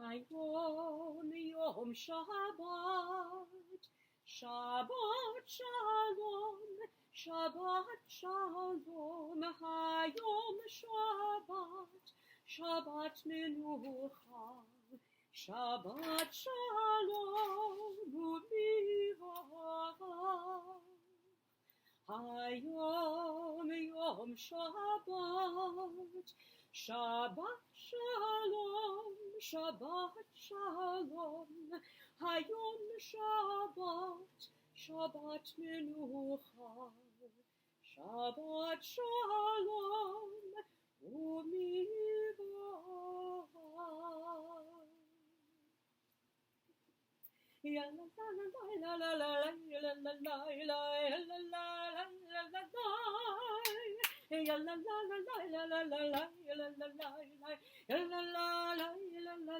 Hayom Yom Shabbat, Shabbat Shalom, Shabbat Shalom, Hayom Shabbat, Shabbat Menucha, Shabbat Shalom, U'Mivah. Hayom Yom Shabbat, Shabbat Shalom, Shabbat Shalom, Hayom Shabbat, Shabbat Menucha, Shabbat Shalom, U'Mivah. Ya la la la la la la la la la la la la la la. Ya la la la la la la la la la la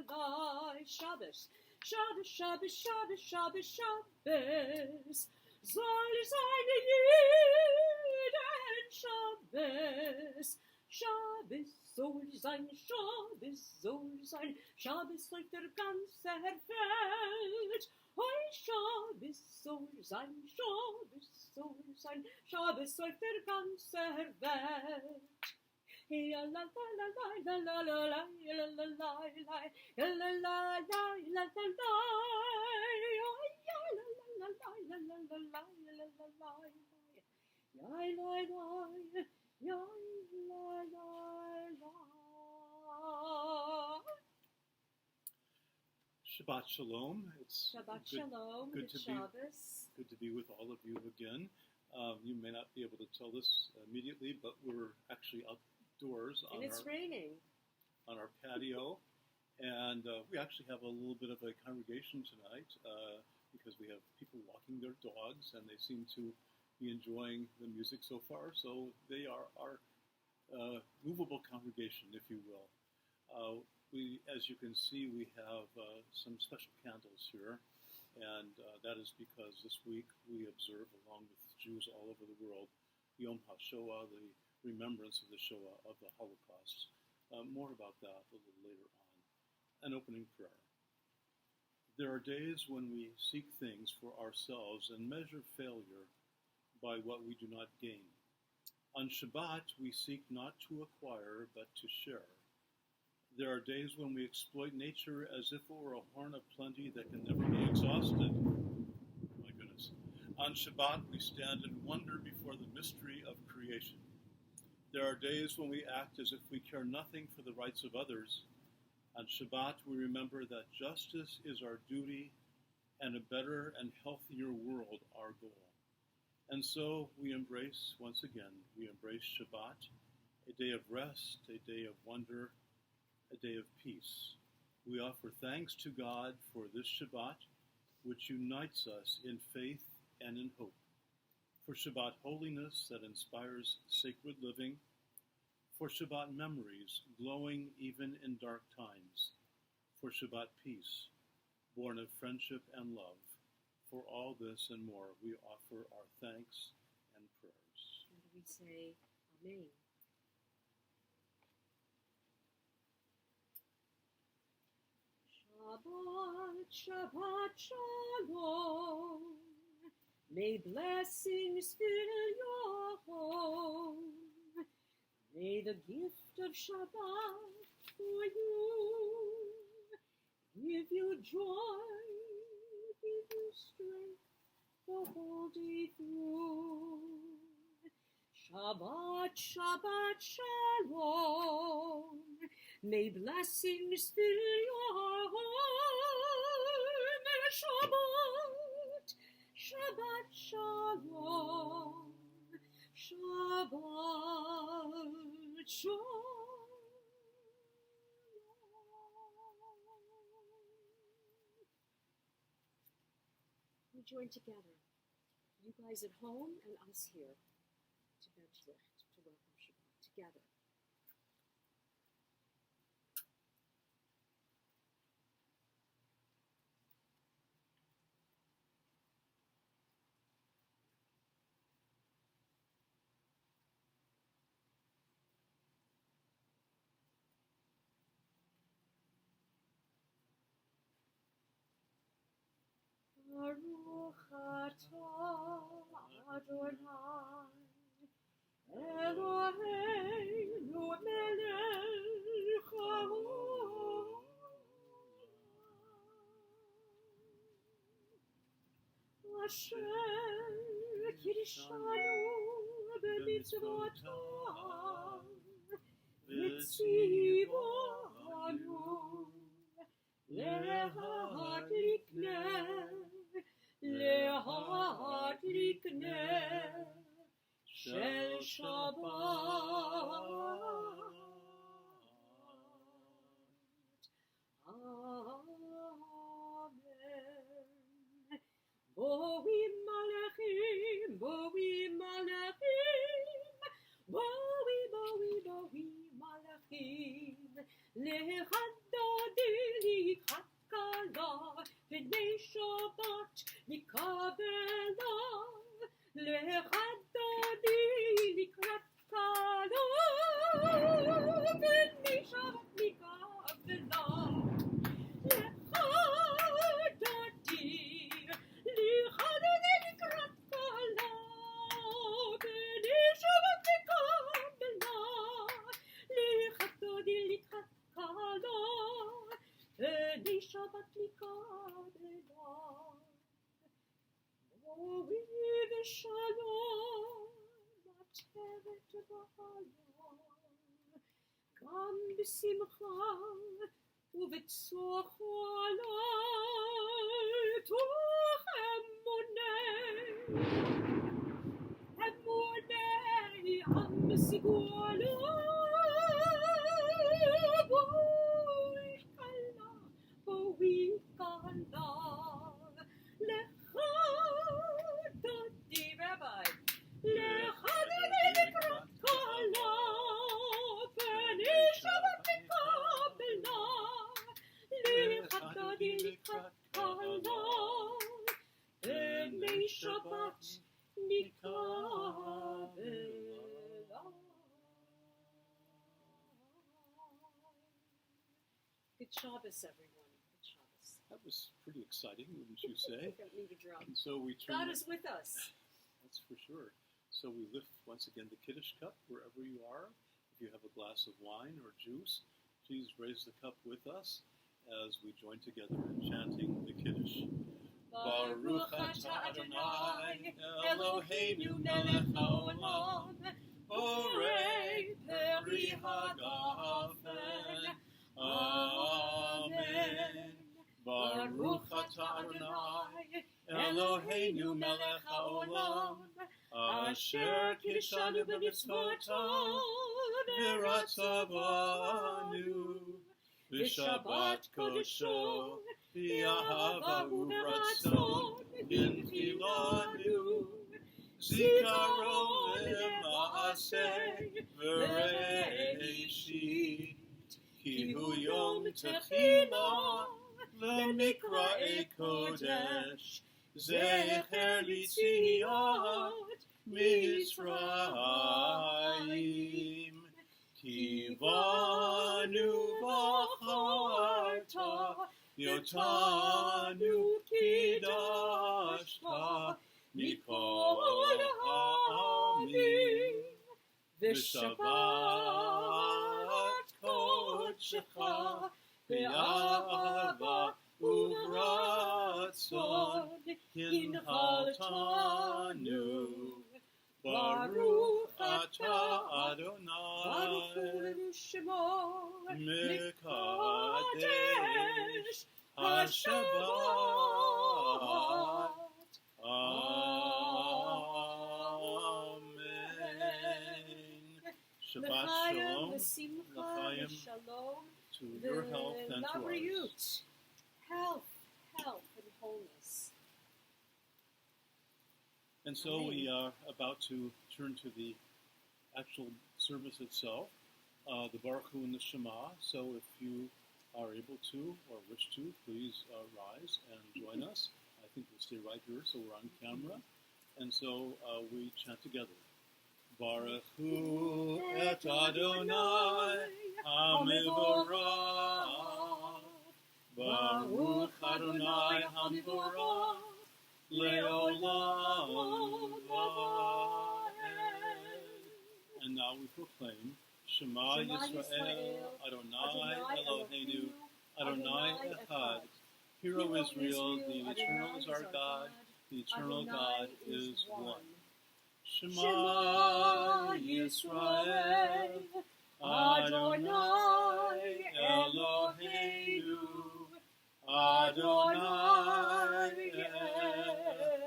la. Shabbos, Shabbos, Shabbos, Shabbos, Shabbos, Shabbos. Soll seine jeden Shabbos. Shabbos soll sein, Shabbos soll sein, Shabbos läuft der ganze Welt. Hoi, Shabbos soll sein, Shabbos soll sein, Shabbos läuft der ganze Welt. Ya la la la la la la la la la la la la la la la la la. Ya la la la la la la la la la. Ya la la. Ya la la la. Shabbat Shalom. It's Shabbat Shalom. Good to Shabbos. be with all of you again. You may not be able to tell this immediately, but we're actually outdoors And it's raining. On our patio, and we actually have a little bit of a congregation tonight because we have people walking their dogs, and they seem to be enjoying the music so far. So they are our movable congregation, if you will. As you can see, we have some special candles here, and that is because this week we observe, along with Jews all over the world, Yom HaShoa, the remembrance of the Shoah, of the Holocaust. More about that a little later on. An opening prayer. There are days when we seek things for ourselves and measure failure by what we do not gain. On Shabbat, we seek not to acquire, but to share. There are days when we exploit nature as if it were a horn of plenty that can never be exhausted. My goodness. On Shabbat, we stand in wonder before the mystery of creation. There are days when we act as if we care nothing for the rights of others. On Shabbat, we remember that justice is our duty and a better and healthier world our goal. And so we embrace, once again, Shabbat, a day of rest, a day of wonder, a day of peace. We offer thanks to God for this Shabbat, which unites us in faith and in hope. For Shabbat holiness that inspires sacred living, for Shabbat memories glowing even in dark times, for Shabbat peace, born of friendship and love. For all this and more, we offer our thanks and prayers. And we say, Amen. Shabbat, Shabbat, Shalom. May blessings fill your home. May the gift of Shabbat for you give you joy, give you strength the whole day through. Shabbat, Shabbat, Shalom. May blessings fill your home. Shabbat, Shabbat, Shalom. Shabbat, Shalom. We join together, you guys at home and us here, to welcome Shabbat together. Baruch atah Adonai Eloheinu melech haolam Asher kirshanu b'mitzvotav v'tzivanu להדליק נר של שבת. אמן. בואי מלאכים, בואי מלאכים, בואי מלאכים, להדודי לקראת כלה, פני שבת נקבלה, להדודי לקראת כלה, פני שבת נקבלה. שבת לקבלה, בואי ושלום, עטרת בעלה, גם בשמחה ובצוח עלי, תוך אמוני עם סגולה, בואי כלה, לך דודי רבי, לך דודי לקראת כלה, פני שבת נקבלה, לך דודי לקראת כלה, פני שבת נקבלה. Good Shabbos, everyone. Good Shabbos. That was pretty exciting, wouldn't you say? Don't need a drum. And so we turn. God is with us. That's for sure. So we lift once again the Kiddush cup wherever you are. If you have a glass of wine or juice, please raise the cup with us as we join together in chanting the Kiddush. Baruch atah Adonai Eloheinu melech haolam borei peri hagafen. Amen. Baruch atah Adonai Eloheinu melech haolam asher kidshanu b'mitzvotav v'ratzavanu b'shabbat kodesho b'ahava u'ratzon b'nchilanu zikaron lema'aseh v'reishit ki hu yom techila למקראי קודש, זכר ליציאת מצרים. כי בנו בחרת, אותנו קידשת, מכל העמים, ושבת קודשך, באהבה וברצון הנחלתנו. ברוך אתה אדוני מקדש השבת. אמן. Shabbat shalom, l'chaim, to your health and to ours. Health, and wholeness. And so Amen. we are about to turn to the actual service itself, the Baruch Hu and the Shema. So if you are able to or wish to, please rise and join us. I think we'll stay right here so we're on camera. And so we chant together. Baruch Hu et Adonai HaMevorach. Baruch Adonai HaMevorach. Le'olam Va'ed. And now we proclaim, Shema Yisrael, Adonai Eloheinu, Adonai Echad. Hear, O Israel, the Eternal is our God, the Eternal God is one. Shema Yisrael, Adonai Eloheinu, Adonai Echad.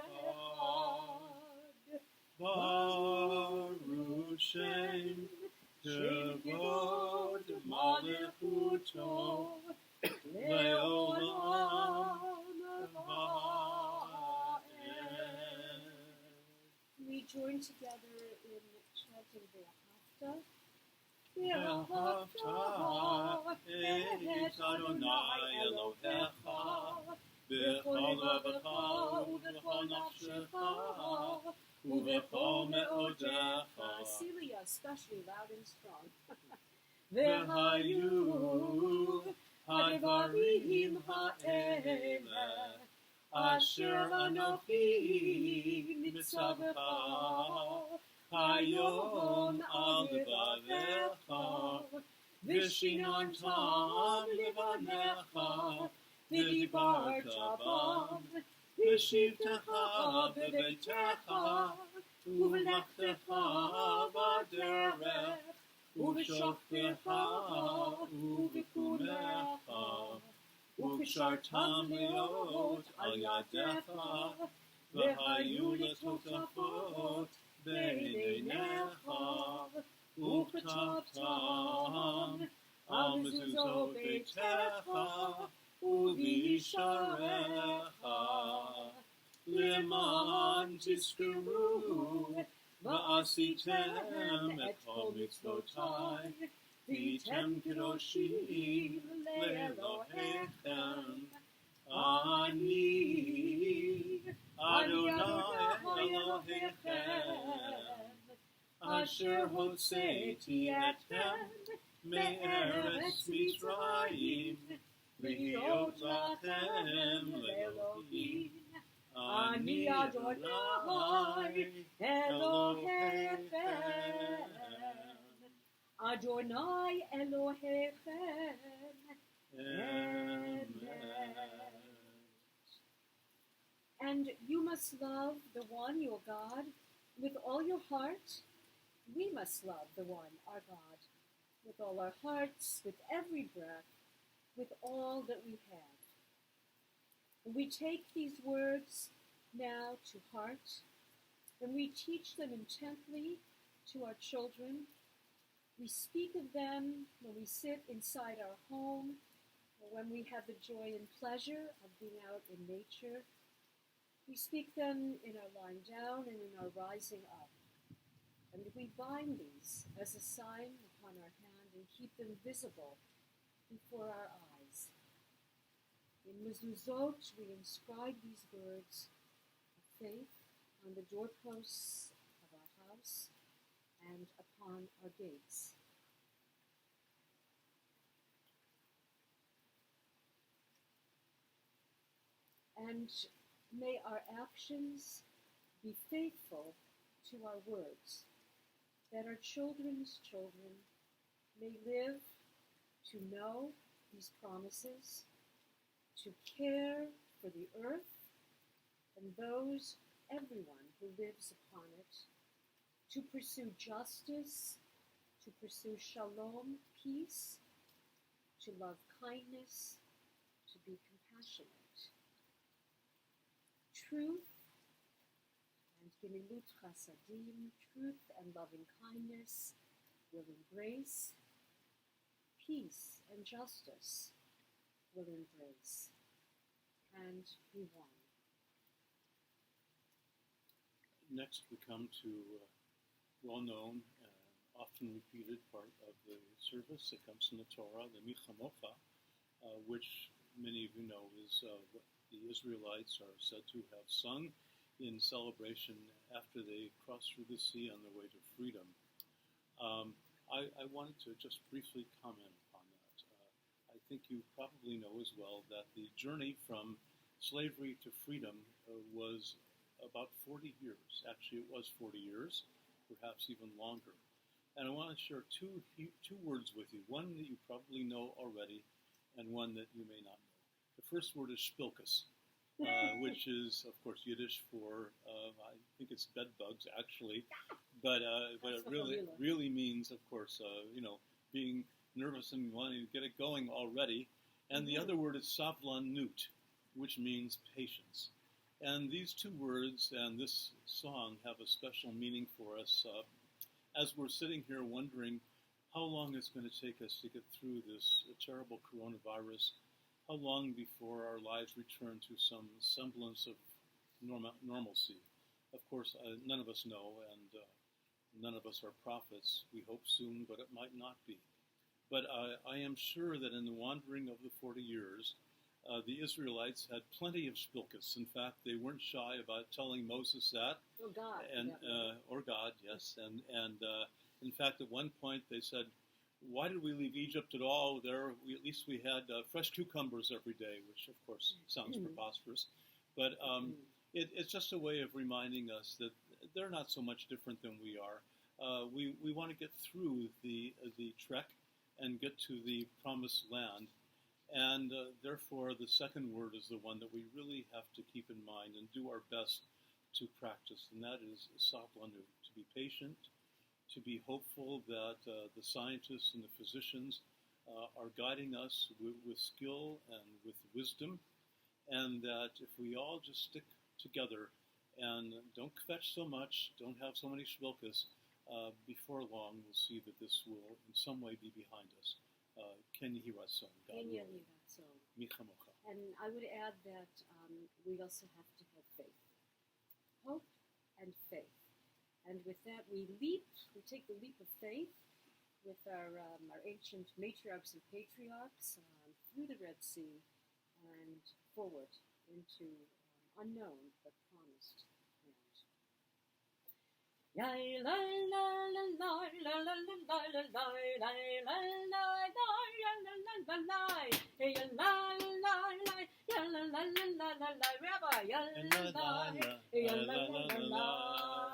Baruch Shem Kevod Malechuto Le'olam Va'ed. We join together in chanting Ve'ahavta et Adonai Elohecha b'chol levecha u'b'chol nafshecha u'b'chol me'odecha Celia, especially loud and strong. v'hayu ha'dvarim ha'ele asher anochi mitzavcha hayom al levavecha v'shinontam levanecha v'dibarta bam v'shivtecha b'beitecha u'v'lechtecha b'derech u'v'shoftecha u'v'kumecha u'kshartam leot al yadecha v'hayu letotafot b'einecha u'k'tavtam al mezuzot beitecha u'visharecha leman tizkuru va'asitem et kol mitzvotai v'yitem kedoshim le'Elohechem ani Adonai Elohechem asher hotzeiti etchem me'eretz Mitzrayim v'hiyot lachem le'Elohim ani Adonai Elohechem Adonai Elohechem. Amen. And you must love the one, your God, with all your heart. We must love the one, our God, with all our hearts, with every breath, with all that we have. And we take these words now to heart, and we teach them intently to our children. We speak of them when we sit inside our home, or when we have the joy and pleasure of being out in nature. We speak them in our lying down and in our rising up. And we bind these as a sign upon our hand and keep them visible before our eyes. In mezuzot, we inscribe these words of faith on the doorposts of our house and upon our gates. And may our actions be faithful to our words, that our children's children may live to know these promises, to care for the earth and those, everyone who lives upon it, to pursue justice, to pursue shalom, peace, to love kindness, to be compassionate. Truth and gemilut chasadim, truth and loving kindness will embrace, peace and justice will embrace and be one. Next we come to well-known and often repeated part of the service that comes from the Torah, the Michamocha, which many of you know is what the Israelites are said to have sung in celebration after they crossed through the sea on their way to freedom. I wanted to just briefly comment upon that. I think you probably know as well that the journey from slavery to freedom was about 40 years. Actually, it was 40 years, perhaps even longer. And I want to share two words with you, one that you probably know already and one that you may not know. The first word is spilkus, which is, of course, Yiddish for, I think it's bed bugs, actually, but it really means, of course, being nervous and wanting to get it going already. And the other word is savlanut, which means patience. And these two words and this song have a special meaning for us as we're sitting here wondering how long it's going to take us to get through this terrible coronavirus, how long before our lives return to some semblance of normalcy. Of course, none of us know, and none of us are prophets. We hope soon, but it might not be. But I am sure that in the wandering of the 40 years, the Israelites had plenty of spilkus. In fact, they weren't shy about telling Moses that. Or God. Or God, yes. And in fact, at one point they said, why did we leave Egypt at all? At least we had fresh cucumbers every day, which of course sounds preposterous. But it's just a way of reminding us that they're not so much different than we are. We want to get through the trek and get to the promised land. And therefore, the second word is the one that we really have to keep in mind and do our best to practice, and that is saplanut, to be patient, to be hopeful that the scientists and the physicians are guiding us with skill and with wisdom, and that if we all just stick together and don't kvetch so much, don't have so many shvilkas, before long we'll see that this will in some way be behind us. Ken Yihiratzon. And I would add that we also have to have faith. Hope and faith. And with that, we take the leap of faith with our ancient matriarchs and patriarchs through the Red Sea and forward into unknown but promised land. La la la la la la la la la la la la la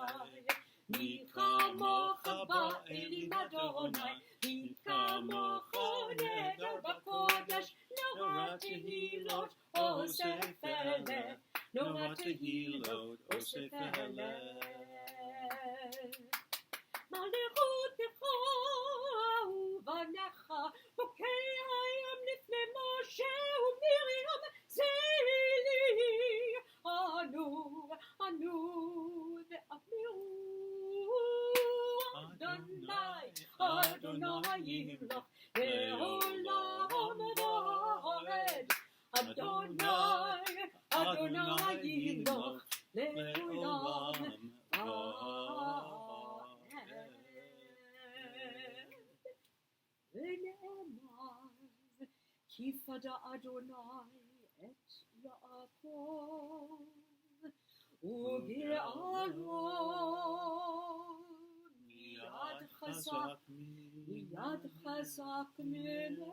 Rabbi, mi kamocha ba'elim Adonai, mi kamocha neder b'kodesh, no tehilot osef eleh, no tehilot osef eleh. מלכותך ובניך, בוקי הים לפני משה ומרים, זה לי, ענו ואמירו, אדוני ימלוך לעולם ועד, אדוני ימלוך לעולם ועד. כי פדה אדוני את יעקב וגאלו מיד חזק ממנו.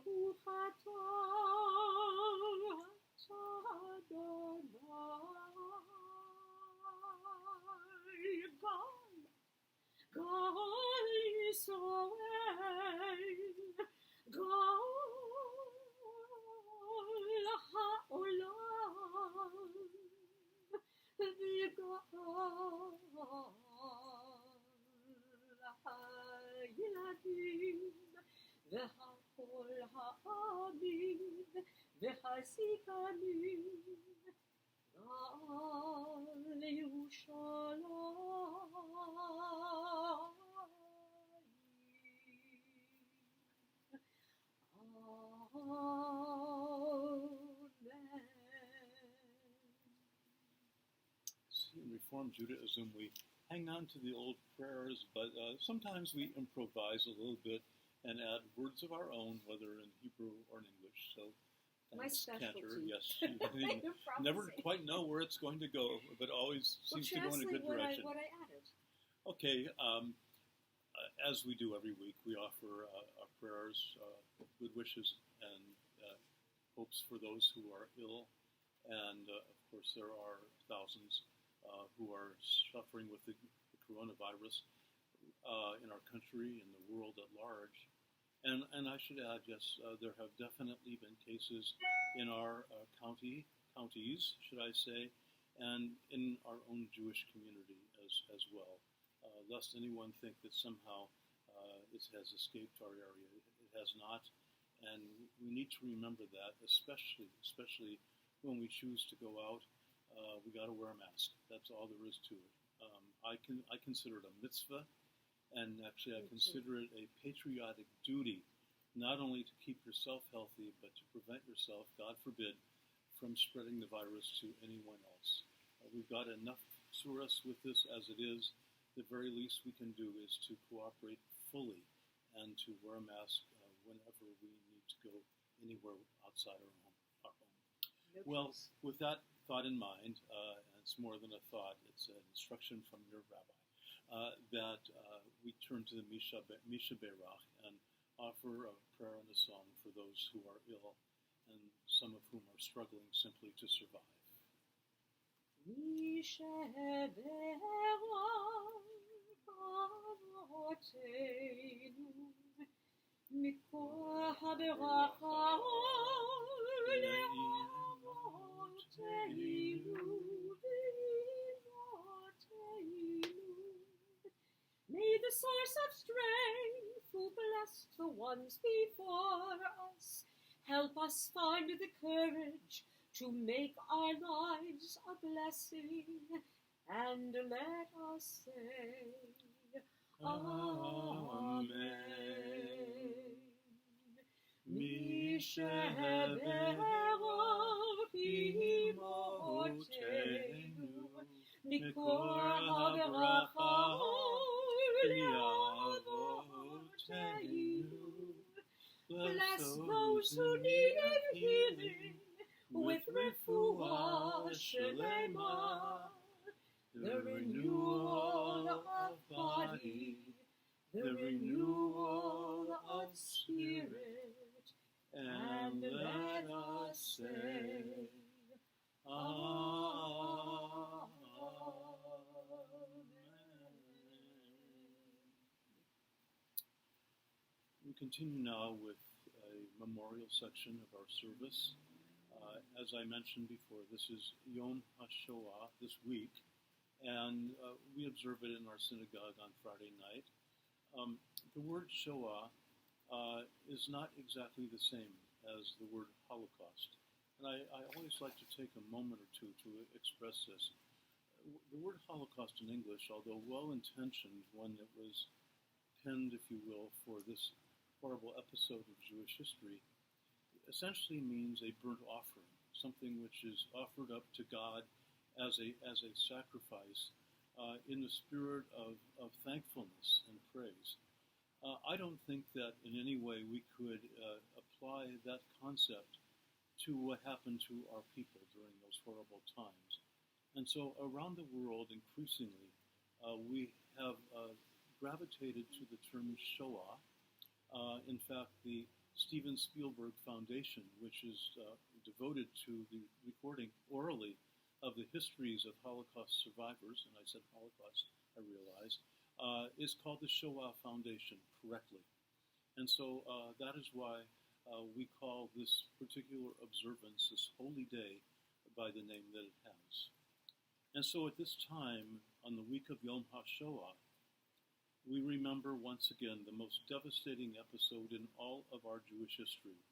ברוך אתה אדוני גל ישראל, גל העולם, וגל הילדים, והכל העמים, והזקנים, גל ירושלים. In Reformed Judaism, we hang on to the old prayers, but sometimes we improvise a little bit and add words of our own, whether in Hebrew or in English. So, my specialty. Cantor, yes. You never quite know where it's going to go, but always seems to go in a good direction. What I added. Okay, as we do every week, we offer our prayers good wishes and hopes for those who are ill. And, of course, there are thousands who are suffering with the coronavirus in our country and the world at large. And I should add, yes, there have definitely been cases in our counties, should I say, and in our own Jewish community as well, lest anyone think that somehow it has escaped our area. It has not, and we need to remember that, especially when we choose to go out. We got to wear a mask. That's all there is to it. I consider it a mitzvah, and actually I consider it a patriotic duty, not only to keep yourself healthy, but to prevent yourself, God forbid, from spreading the virus to anyone else. We've got enough to us with this as it is. The very least we can do is to cooperate fully and to wear a mask whenever we need to go anywhere outside our home. No Well, peace. with that thought in mind, and it's more than a thought, it's an instruction from your rabbi, that we turn to the Misha Berach and offer a prayer and a song for those who are ill and some of whom are struggling simply to survive. Misha Berach Avotenu Mikol HaBeracha May the source of strength, who blessed the ones before us, help us find the courage to make our lives a blessing, and let us say, Amen. Misha Berach Imotenu Mikol HaBeracha Bless those who need healing with refuah shlema, the renewal of body, the renewal of spirit, and let us say, Amen. We continue now with a memorial section of our service. As I mentioned before, this is Yom HaShoa this week, and we observe it in our synagogue on Friday night. The word Shoah is not exactly the same as the word Holocaust, and I always like to take a moment or two to express this. The word Holocaust in English, although well-intentioned, one that was penned, if you will, for this horrible episode of Jewish history, essentially means a burnt offering, something which is offered up to God as a sacrifice in the spirit of thankfulness and praise. I don't think that in any way we could apply that concept to what happened to our people during those horrible times. And so around the world, increasingly, we have gravitated to the term Shoah. In fact, the Steven Spielberg Foundation, which is devoted to the recording orally of the histories of Holocaust survivors, and I said Holocaust, I realize, is called the Shoah Foundation correctly. And so that is why we call this particular observance, this holy day, by the name that it has. And so at this time, on the week of Yom HaShoah, we remember once again the most devastating episode in all of our Jewish history.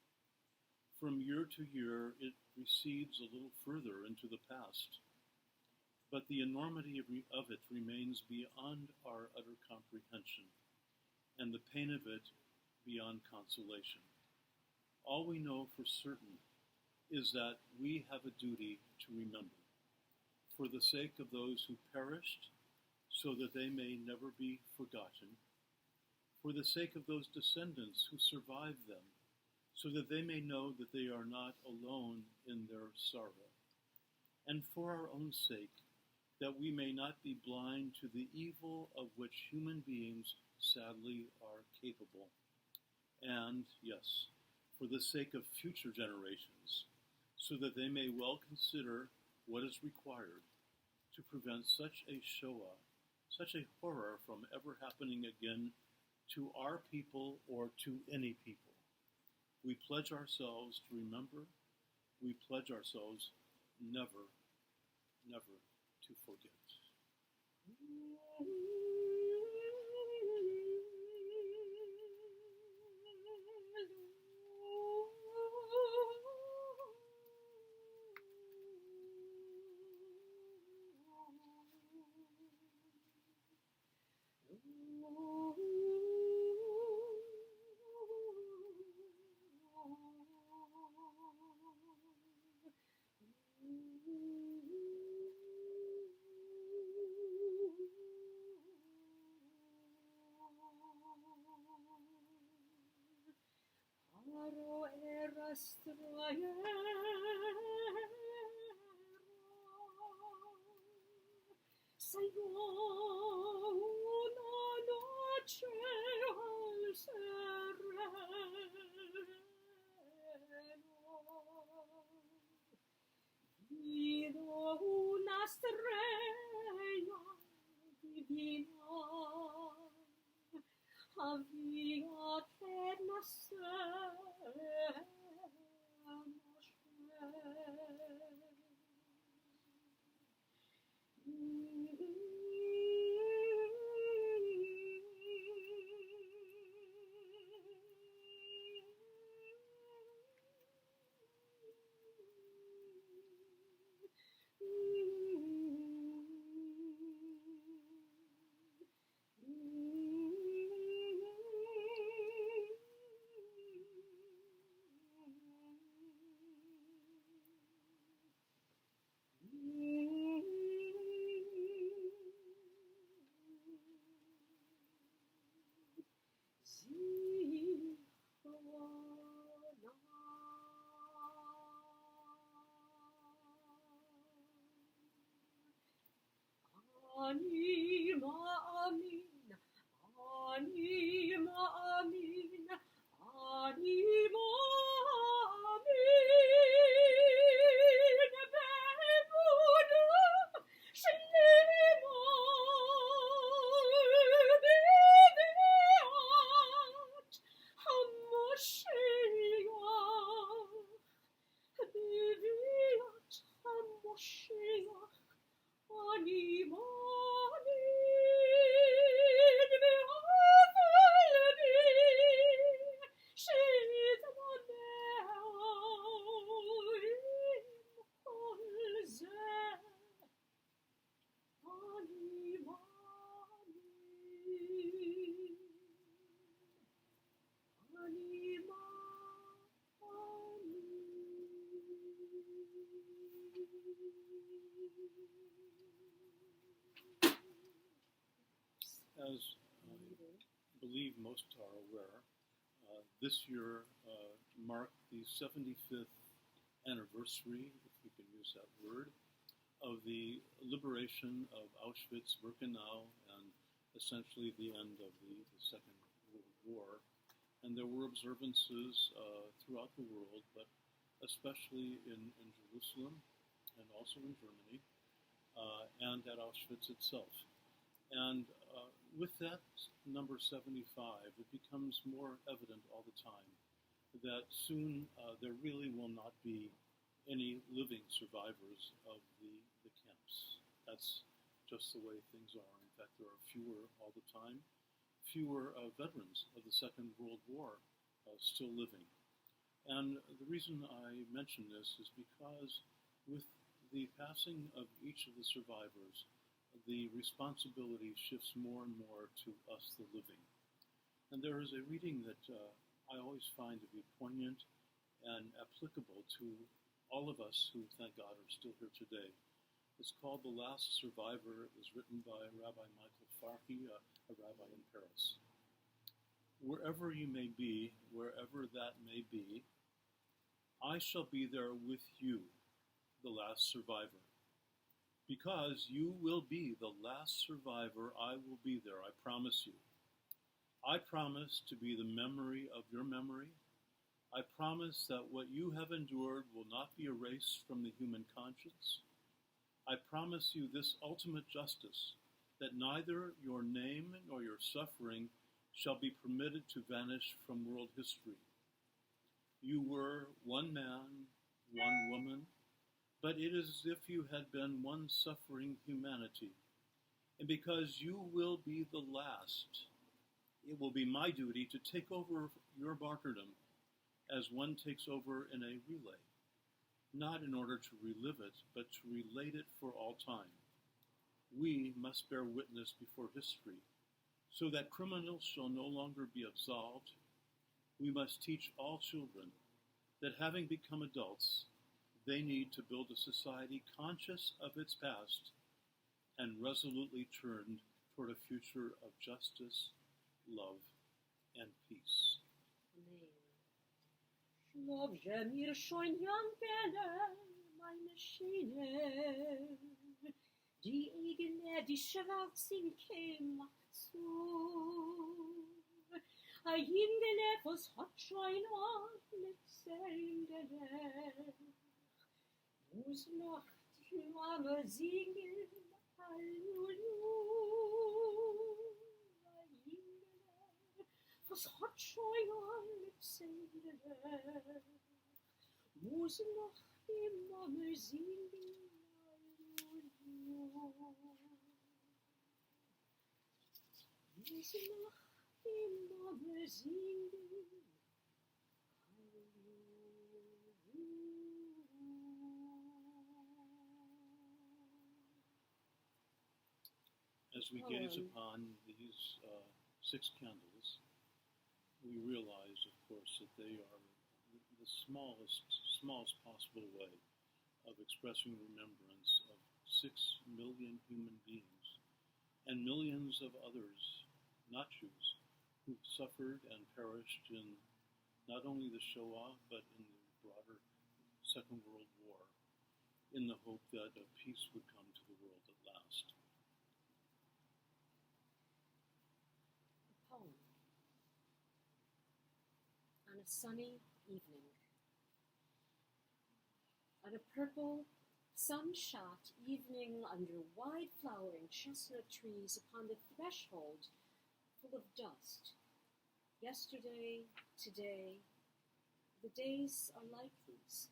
From year to year, it recedes a little further into the past, but the enormity of it remains beyond our utter comprehension, and the pain of it beyond consolation. All we know for certain is that we have a duty to remember, for the sake of those who perished, so that they may never be forgotten, for the sake of those descendants who survived them, so that they may know that they are not alone in their sorrow, and for our own sake, that we may not be blind to the evil of which human beings sadly are capable. And, yes, for the sake of future generations, so that they may well consider what is required to prevent such a Shoah, such a horror from ever happening again to our people or to any people. We pledge ourselves to remember. We pledge ourselves never, never to forget. As I believe most are aware, this year marked the 75th anniversary, if we can use that word, of the liberation of Auschwitz-Birkenau and essentially the end of the Second World War. And there were observances throughout the world, but especially in Jerusalem and also in Germany and at Auschwitz itself. And with that number 75, it becomes more evident all the time that soon there really will not be any living survivors of the camps. That's just the way things are. In fact, there are fewer all the time, fewer veterans of the Second World War still living. And the reason I mention this is because with the passing of each of the survivors, the responsibility shifts more and more to us, the living. And there is a reading that I always find to be poignant and applicable to all of us who, thank God, are still here today. It's called The Last Survivor. It was written by Rabbi Michael Farhi, a rabbi in Paris. Wherever you may be, wherever that may be, I shall be there with you, the last survivor. Because you will be the last survivor, I will be there, I promise you. I promise to be the memory of your memory, I promise that what you have endured will not be erased from the human conscience. I promise you this ultimate justice, that neither your name nor your suffering shall be permitted to vanish from world history. You were one man, one woman, but it is as if you had been one suffering humanity. And because you will be the last, it will be my duty to take over your martyrdom as one takes over in a relay, not in order to relive it, but to relate it for all time. We must bear witness before history, so that criminals shall no longer be absolved. We must teach all children that having become adults, they need to build a society conscious of its past and resolutely turned toward a future of justice, love, and peace. Schloobje mir schon jankele, meine Schiene, die eigene, die schwarzinke macht zu. A jingele, was hat schon ordnet sendele, muss noch die Mama singen, Halleluja, jingele, was hat schon ordnet sendele, muss noch die Mama singen, Halleluja, muss noch As we gaze upon these 6 candles, we realize, of course, that they are the smallest possible way of expressing remembrance of 6 million human beings and millions of others, not Jews, who suffered and perished in not only the Shoah, but in the broader Second World War, in the hope that a peace would come to the world at last. A poem. On a sunny evening, on a purple, sun-shot evening under wide-flowering chestnut trees upon the threshold full of dust. Yesterday, today, the days are like these.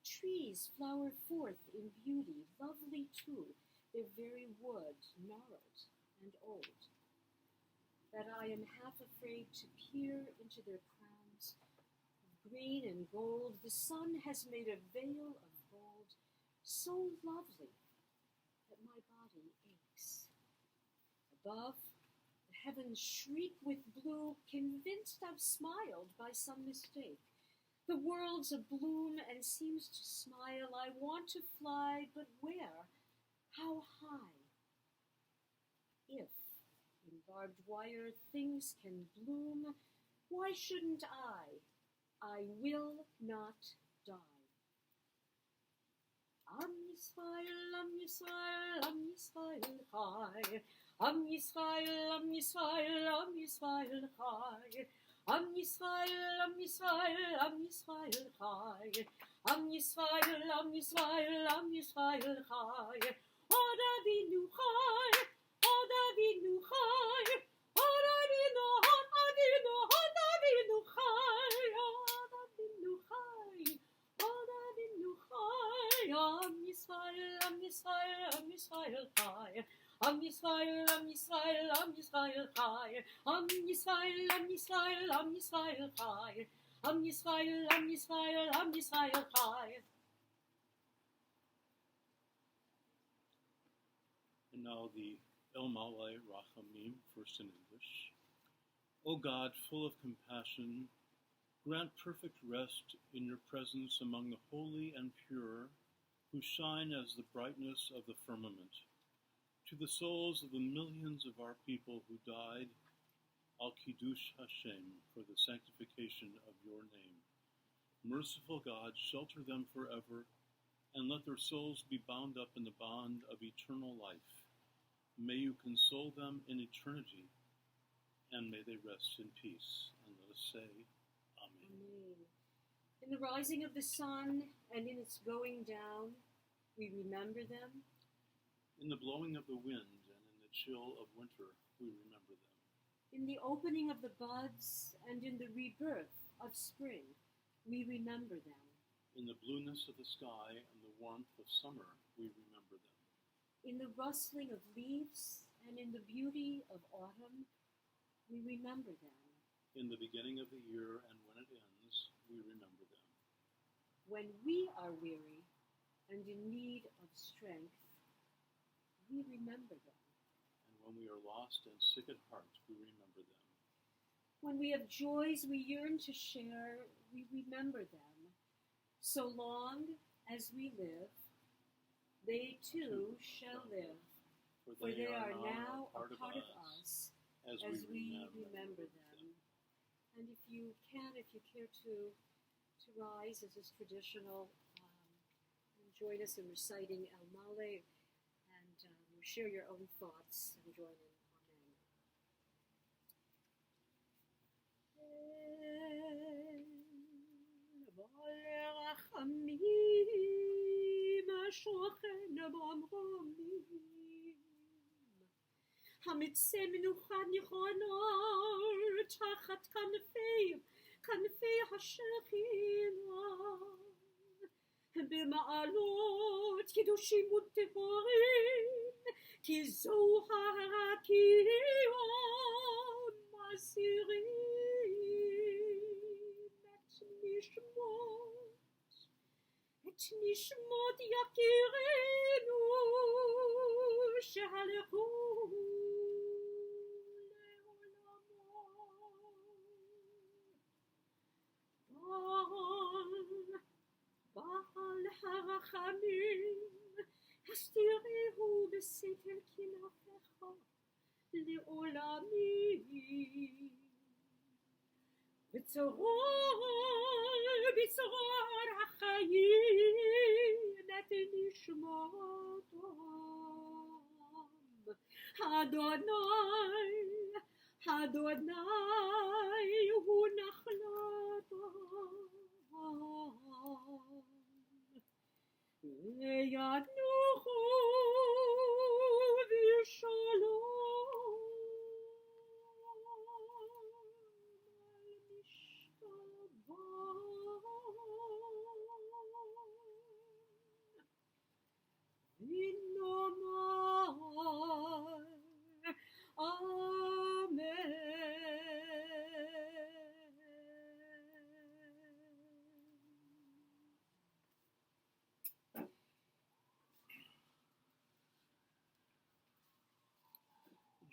Trees flower forth in beauty, lovely too, their very wood gnarled and old, that I am half afraid to peer into their crowns of green and gold. The sun has made a veil of gold, so lovely that my body aches. Above, heavens shriek with blue, convinced I've smiled by some mistake. The world's abloom and seems to smile. I want to fly, but where? How high? If in barbed wire things can bloom, why shouldn't I? I will not die. Am Yisrael, Am Yisrael, Am Yisrael Chai. Am Yisrael, Am Yisrael, Am Yisrael Chai. Am Yisrael, Am Yisrael, Am Yisrael Chai. Am Yisrael, Am Yisrael, Am Yisrael Chai. Od Avinu Chai, Od Avinu Chai. Od Avinu, Od Avinu, Od Avinu Chai. Od Avinu Chai, Od Avinu Chai. Am Yisrael, Am Yisrael, Am Yisrael Chai. Am Yisrael, Am Yisrael, Am Yisrael Chai. Am Yisrael, Am Yisrael, Am Yisrael Chai. Am Yisrael, Am Yisrael, Am Yisrael Chai. And now the El Malay Rachamim, first in English. O God, full of compassion, grant perfect rest in your presence among the holy and pure, who shine as the brightness of the firmament. To the souls of the millions of our people who died, Al-Kiddush Hashem, for the sanctification of your name. Merciful God, shelter them forever, and let their souls be bound up in the bond of eternal life. May you console them in eternity, and may they rest in peace. And let us say, Amen. Amen. In the rising of the sun and in its going down, we remember them. In the blowing of the wind and in the chill of winter, we remember them. In the opening of the buds and in the rebirth of spring, we remember them. In the blueness of the sky and the warmth of summer, we remember them. In the rustling of leaves and in the beauty of autumn, we remember them. In the beginning of the year and when it ends, we remember them. When we are weary and in need of strength, we remember them. And when we are lost and sick at heart, we remember them. When we have joys we yearn to share, we remember them. So long as we live, they too shall live, for they are now a part of us as we remember them. And if you care to rise, as is traditional, and join us in reciting El Male, and share your own thoughts and join in. Amen. השוכן במרומים, המצא מנוחה נכונה תחת כנפי השכינה, במעלות קדושים וטהורים, כי זו הקיום מסירים את נשמות יקירנו שהלכו לעולמו. בעל הרחמים, הסתירהו בסתר כנפיך לעולמי. בצרור החיים את נשמתם. אדוני הוא נחלתם. וינוחו בשלום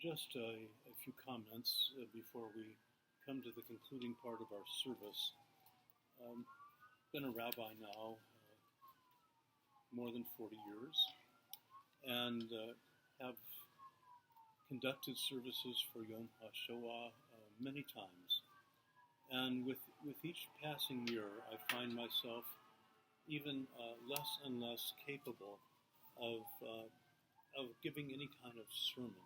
Just a few comments before we come to the concluding part of our service. Been a rabbi now more than 40 years, and have conducted services for Yom HaShoa many times. And with each passing year, I find myself even less and less capable of giving any kind of sermon.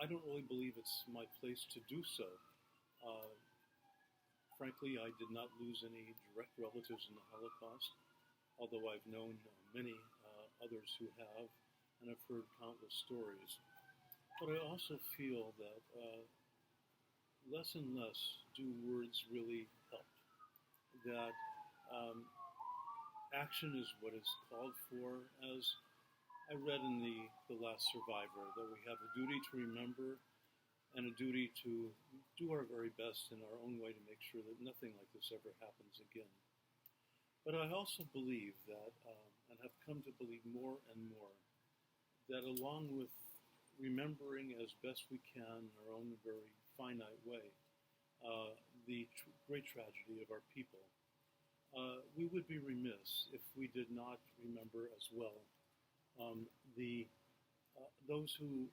I don't really believe it's my place to do so. Frankly, I did not lose any direct relatives in the Holocaust, although I've known many others who have, and I've heard countless stories. But I also feel that less and less do words really help. That action is what is called for, as I read in the Last Survivor, that we have a duty to remember and a duty to do our very best in our own way to make sure that nothing like this ever happens again. But I also believe that, and have come to believe more and more, that along with remembering as best we can in our own very finite way the great tragedy of our people, we would be remiss if we did not remember as well those who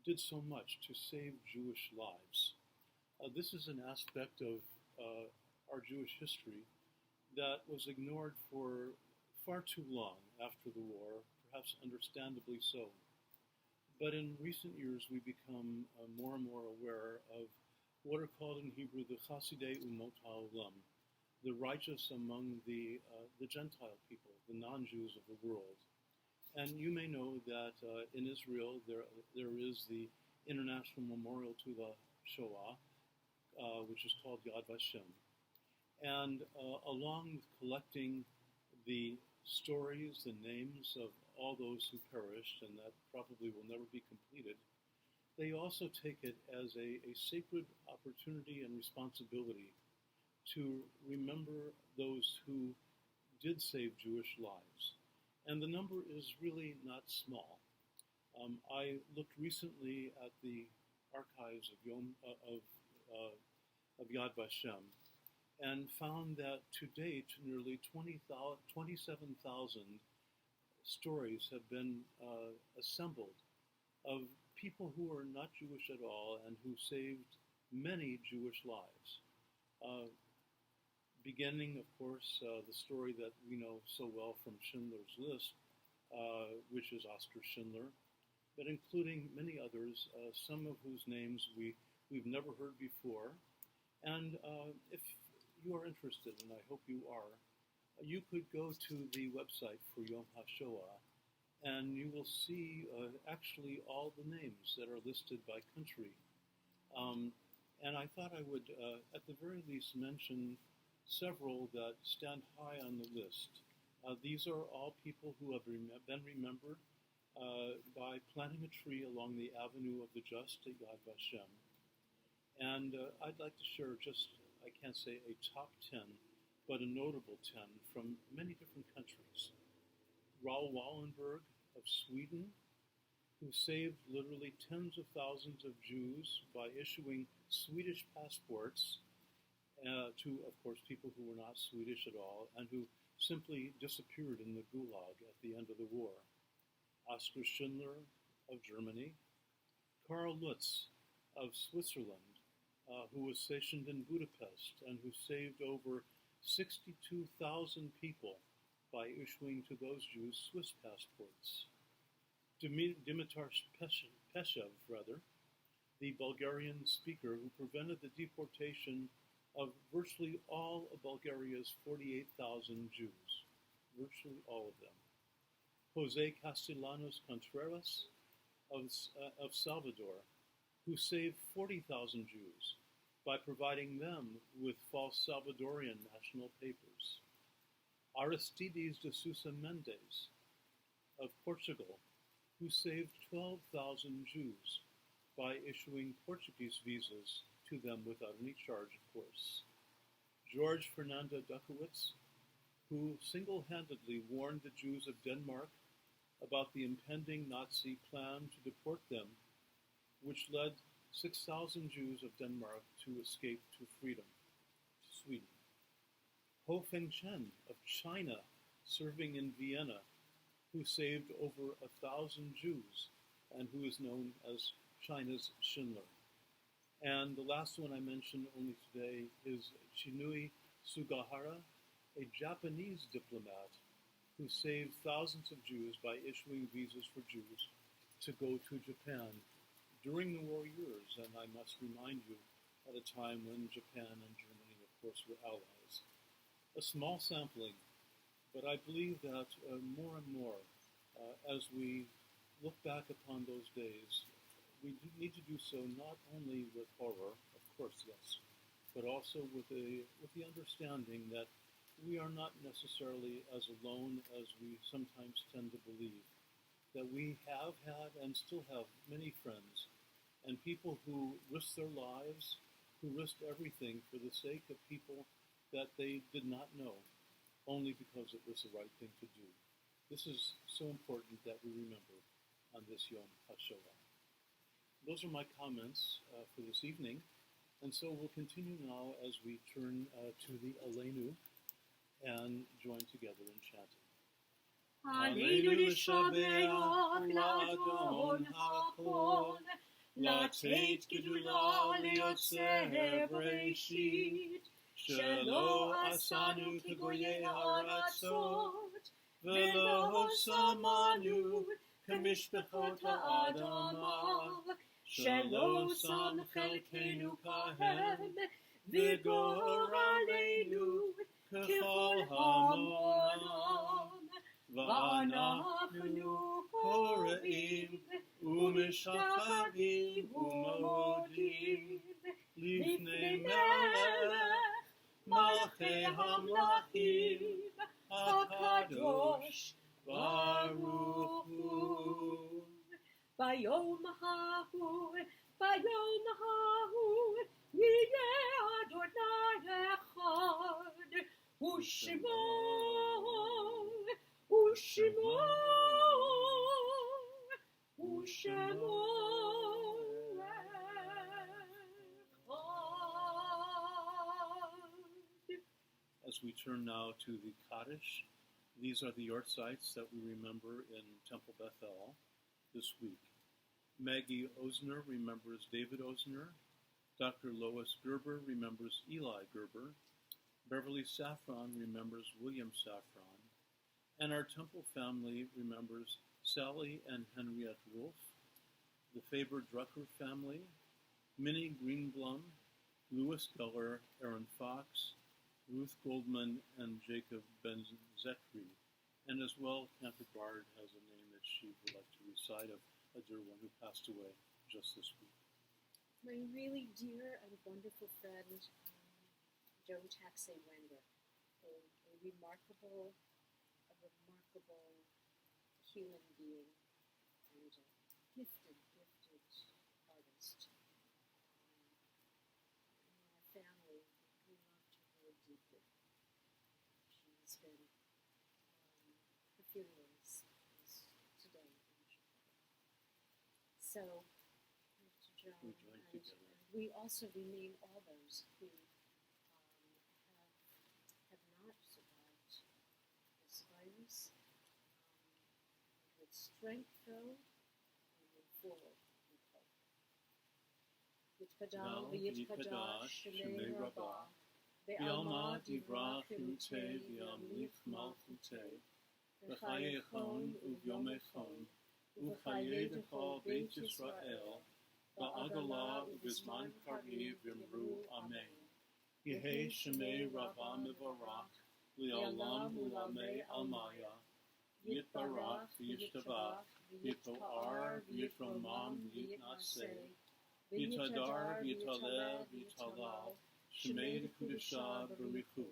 did so much to save Jewish lives. This is an aspect of our Jewish history that was ignored for far too long after the war, perhaps understandably so. But in recent years, we've become more and more aware of what are called in Hebrew the Chasidei Umot HaOlam, the righteous among the Gentile people, the non-Jews of the world. And you may know that in Israel there is the International Memorial to the Shoah, which is called Yad Vashem. And along with collecting the stories, the names of all those who perished, and that probably will never be completed, they also take it as a sacred opportunity and responsibility to remember those who did save Jewish lives. And the number is really not small. I looked recently at the archives of Yad Vashem and found that to date nearly 27,000 stories have been assembled of people who are not Jewish at all and who saved many Jewish lives. Beginning, of course, the story that we know so well from Schindler's List, which is Oskar Schindler, but including many others, some of whose names we've never heard before. And if you are interested, and I hope you are, you could go to the website for Yom HaShoa, and you will see actually all the names that are listed by country. And I thought I would, at the very least, mention several that stand high on the list. These are all people who have been remembered by planting a tree along the Avenue of the Just at Yad Vashem. And I'd like to share just, I can't say a top 10, but a notable 10 from many different countries. Raoul Wallenberg of Sweden, who saved literally tens of thousands of Jews by issuing Swedish passports to, of course, people who were not Swedish at all and who simply disappeared in the Gulag at the end of the war. Oskar Schindler of Germany. Karl Lutz of Switzerland, who was stationed in Budapest and who saved over 62,000 people by issuing to those Jews Swiss passports. Dimitar Peshev, the Bulgarian speaker who prevented the deportation of virtually all of Bulgaria's 48,000 Jews, virtually all of them. Jose Castellanos Contreras of Salvador, who saved 40,000 Jews by providing them with false Salvadorian national papers. Aristides de Sousa Mendes of Portugal, who saved 12,000 Jews by issuing Portuguese visas to them without any charge, of course. George Fernando Dukowitz, who single-handedly warned the Jews of Denmark about the impending Nazi plan to deport them, which led 6,000 Jews of Denmark to escape to freedom, to Sweden. Ho Fengchen of China, serving in Vienna, who saved over 1,000 Jews and who is known as China's Schindler. And the last one I mentioned only today is Chinui Sugahara, a Japanese diplomat who saved thousands of Jews by issuing visas for Jews to go to Japan during the war years, and I must remind you, at a time when Japan and Germany, of course, were allies. A small sampling, but I believe that more and more, as we look back upon those days, we need to do so not only with horror, of course, yes, but also with the understanding that we are not necessarily as alone as we sometimes tend to believe, that we have had and still have many friends and people who risked their lives, who risked everything for the sake of people that they did not know, only because it was the right thing to do. This is so important that we remember on this Yom HaShoah. Those are my comments for this evening, and so we'll continue now as we turn to the Aleinu and join together in chanting. Aleinu l'shabeach la'adon ha'kol, לתת גדולה ליוצר בראשית, שלא עשנו כגויי הארצות, ולא שמענו כמשפחות האדמה, שלא שם חלקנו כהם, וגור עלינו ככל המונם, ואנחנו קוראים ומשחווים ומודים לפני מלך מלכי המלכים הקדוש ברוך הוא. ביום ההוא יהיה אדוני אחד, ושמו As we turn now to the Kaddish, these are the yortzites that we remember in Temple Bethel this week. Maggie Osner remembers David Osner. Dr. Lois Gerber remembers Eli Gerber. Beverly Saffron remembers William Saffron. And our Temple family remembers Sally and Henriette Wolf. The Faber Drucker family, Minnie Greenblum, Louis Geller, Aaron Fox, Ruth Goldman, and Jacob Ben-Zekri. And as well, Cantor aBard has a name that she would like to recite of a dear one who passed away just this week. My really dear and wonderful friend, Joan Taxay Wenger, a remarkable human being and a gifted artist. In our family, we loved her very deeply. She's been, her funeral is today in Chicago. So, to Joan, We joined together. we also remain all those who have not survived this virus. With strength, though, we move forward with hope. Yitpadal v'yitpadash shemei Rabbi, ve'alma divrach chilutei v'amlich malchutei, v'chayechon uvyomechon, u'chayedecho Beit Yisrael, ba'agala u'bizman kariv v'imru Amen. Yehei shemei Rabba mevarach, li'olam u'lamei almaya, Yitbarach v'yishtabach, Yitoar v'yitromam v'yitnaseh, Yitadar v'yitaleh v'yitalal, Shemei d'Kudashah b'richu,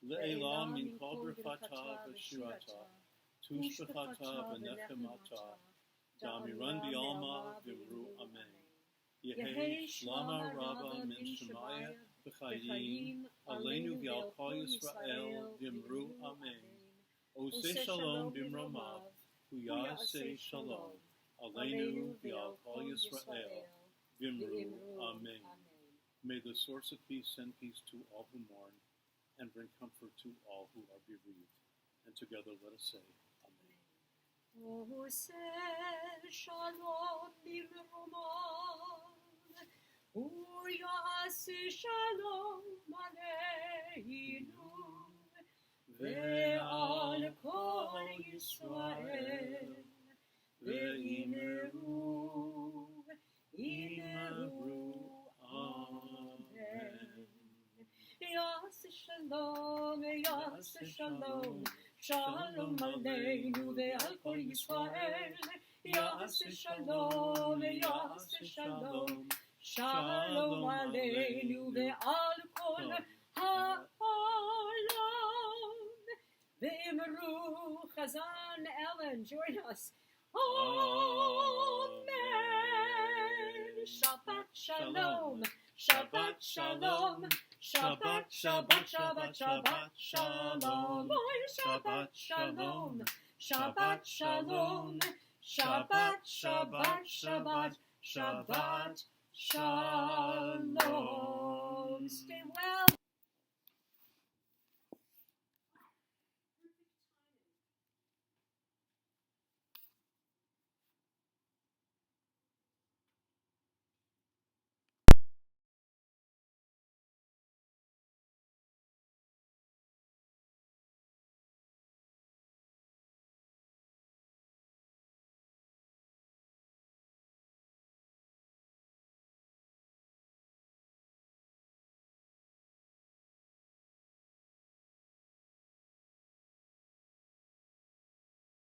Le'elam min kol brachata v'shirata, Tushbachata v'nechemata, Damiran b'alma v'imru Amen. Yehei shlama rabba min shemaya v'chayim, Aleinu v'al kol Yisrael v'imru Amen. Ose shalom bimromav, huyase shalom, aleinu v'al kol Yisrael, v'imru Amen. May the source of peace send peace to all who mourn, and bring comfort to all who are bereaved. And together let us say, Amen. Ose shalom bimromav, huyase shalom aleinu. Ve'al kol Yisrael, ve'imeru, Amen. Yaseh shalom, shalom aleinu ve'al kol Yisrael. Yaseh shalom, shalom aleinu ve'al kol ha'olam. Ve'imru, Chazan, Ellen, join us. Amen. Shabbat shalom, Shabbat shalom, Shabbat, Shabbat, Shabbat, Shabbat shalom. Shabbat shalom, Shabbat shalom, Shabbat, Shabbat, Shabbat, Shabbat shalom. Stay well.